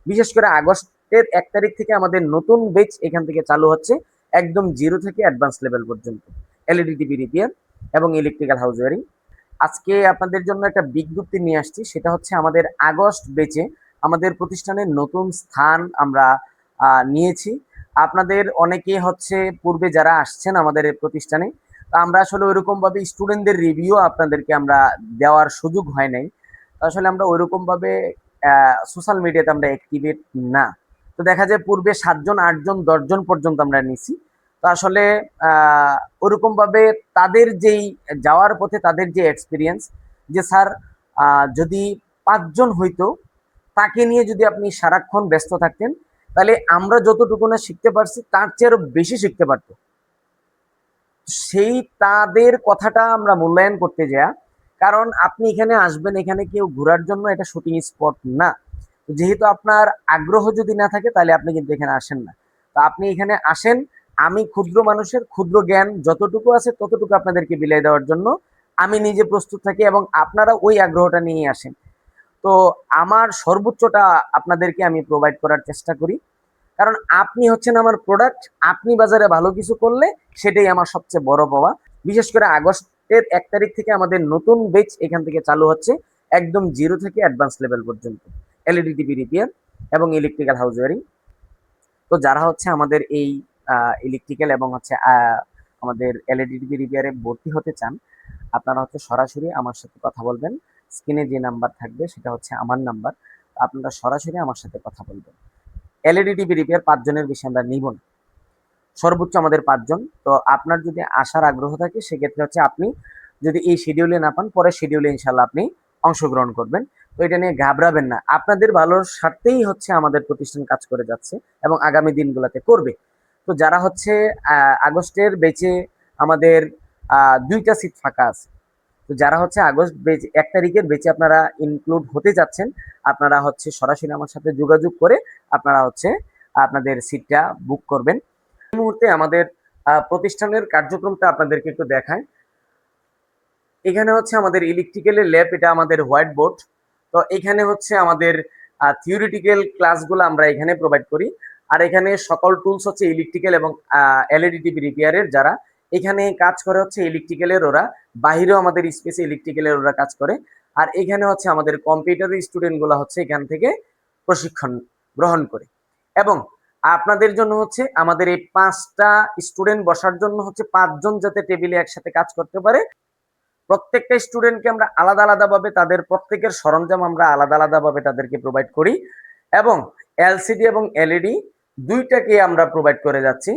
বিশেষ করে আগস্টের 1 তারিখ থেকে আমাদের নতুন ব্যাচ এখান থেকে চালু হচ্ছে, একদম জিরো থেকে অ্যাডভান্স লেভেল পর্যন্ত। এলইডি টিভি রিপেয়ার এবং ইলেকট্রিক্যাল হাউস ওয়ারিং। আজকে আপনাদের জন্য একটা বিজ্ঞপ্তি নিয়ে আসছি, সেটা হচ্ছে আমাদের আগস্ট ব্যাচে আমাদের প্রতিষ্ঠানের নতুন স্থান আমরা নিয়েছি। আপনাদের অনেকে হচ্ছে পূর্বে যারা আসছেন আমাদের এই প্রতিষ্ঠানে, তো আমরা আসলে ওইরকম ভাবে স্টুডেন্টদের রিভিউ আপনাদেরকে আমরা দেওয়ার সুযোগ হয় নাই। আসলে আমরা ওইরকম ভাবে সোশ্যাল মিডিয়াতে আমরা অ্যাক্টিভেট না। তো দেখা যায় পূর্বে 7 জন 8 জন 10 জন পর্যন্ত আমরা নিছি। তো আসলে ওরকম ভাবে তাদের যেই যাওয়ার পথে তাদের যে এক্সপিরিয়েন্স, যে স্যার যদি 5 জন হইতো, তাকে নিয়ে যদি আপনি সারাক্ষণ ব্যস্ত থাকতেন, তাহলে আমরা যতটুকু না শিখতে পারছি তার চেয়ে আরো বেশি শিখতে পারতো। সেই তাদের কথাটা আমরা মূল্যায়ন করতে যাই, কারণ আপনি এখানে আসবেন, এখানে কেউ ঘোরার জন্য এটা শুটিং স্পট না। যেহেতু আপনার আগ্রহ যদি না থাকে তাহলে আপনি কিন্তু এখানে আসেন না। তো আপনি এখানে আসেন, আমি ক্ষুদ্র মানুষের ক্ষুদ্র জ্ঞান যতটুকু আছে ততটুকু আপনাদেরকে বিলিয়ে দেওয়ার জন্য আমি নিজে প্রস্তুত থাকি, এবং আপনারা ওই আগ্রহটা নিয়ে আসেন। তো আমার সর্বোচ্চটা আপনাদেরকে আমি প্রোভাইড করার চেষ্টা করি, কারণ আপনি হচ্ছেন আমার প্রোডাক্ট। আপনি বাজারে ভালো কিছু করলে সেটাই আমার সবচেয়ে বড় পাওয়া। বিশেষ করে আগস্টের 1 তারিখ থেকে আমাদের নতুন ব্যাচ এখান থেকে চালু হচ্ছে, একদম জিরো থেকে অ্যাডভান্স লেভেল পর্যন্ত। এলইডি টিভি রিপেয়ার এবং ইলেকট্রিক্যাল হাউস ওয়ারিং। তো যারা হচ্ছে আমাদের এই ইলেকট্রিক্যাল এবং হচ্ছে আমাদের এলইডি টিভি রিপেয়ারে ভর্তি হতে চান, আপনারা হচ্ছে সরাসরি আমার সাথে কথা বলবেন। স্ক্রিনে যে নাম্বার থাকবে সেটা হচ্ছে আমার নাম্বার। আপনারা সরাসরি আমার সাথে কথা বলবেন। এলইডি টিভি রিপেয়ার 5 জনের বেশি আমরা নিব না, সর্বোচ্চ আমাদের 5 জন। তো আপনার যদি আসার আগ্রহ থাকে সেক্ষেত্রে হচ্ছে আপনি যদি এই শিডিউলে না পান, পরের শিডিউলে ইনশাল্লাহ আপনি অংশগ্রহণ করবেন। তো এটা নিয়ে ঘাবড়াবেন না, আপনাদের ভালোর স্বার্থেই হচ্ছে আমাদের প্রতিষ্ঠান কাজ করে যাচ্ছে এবং আগামী দিনগুলোতে করবে। তো যারা হচ্ছে আগস্টের বেচে আমাদের 2টা সিট ফাঁকা আছে। তো যারা হচ্ছে আগস্ট বেচ 1 তারিখের বেচে আপনারা ইনক্লুড হতে যাচ্ছেন, আপনারা হচ্ছে সরাসরি আমার সাথে যোগাযোগ করে আপনারা হচ্ছে আপনাদের সিটটা বুক করবেন। এই মুহূর্তে আমাদের প্রতিষ্ঠানের কার্যক্রমটা আপনাদেরকে একটু দেখায়। এখানে হচ্ছে আমাদের ইলেকট্রিক্যালের ল্যাব, এটা আমাদের হোয়াইট বোর্ড। তো এখানে হচ্ছে আমাদের থিওরিটিক্যাল ক্লাসগুলো আমরা এখানে প্রোভাইড করি। আর এখানে সকল টুলস হচ্ছে ইলেকট্রিক্যাল এবং এলইডি টিভি রিপেয়ারের যারা এখানে কাজ করে হচ্ছে ইলেকট্রিক্যালের, ওরা বাহিরেও আমাদের স্পেসে ইলেকট্রিক্যালের ওরা কাজ করে। আর এখানে হচ্ছে আমাদের কম্পিউটারের স্টুডেন্টগুলো হচ্ছে এখান থেকে প্রশিক্ষণ গ্রহণ করে। এবং আপনাদের জন্য হচ্ছে আমাদের এই 5টা স্টুডেন্ট বসার জন্য হচ্ছে 5 জন যাতে টেবিলে একসাথে কাজ করতে পারে, প্রত্যেকটা স্টুডেন্টকে আমরা আলাদা আলাদাভাবে তাদের প্রত্যেকের সরঞ্জাম আমরা আলাদা আলাদাভাবে তাদেরকে প্রোভাইড করি। এবং এলসিডি এবং এলইডি দুইটাকে আমরা প্রোভাইড করে যাচ্ছি।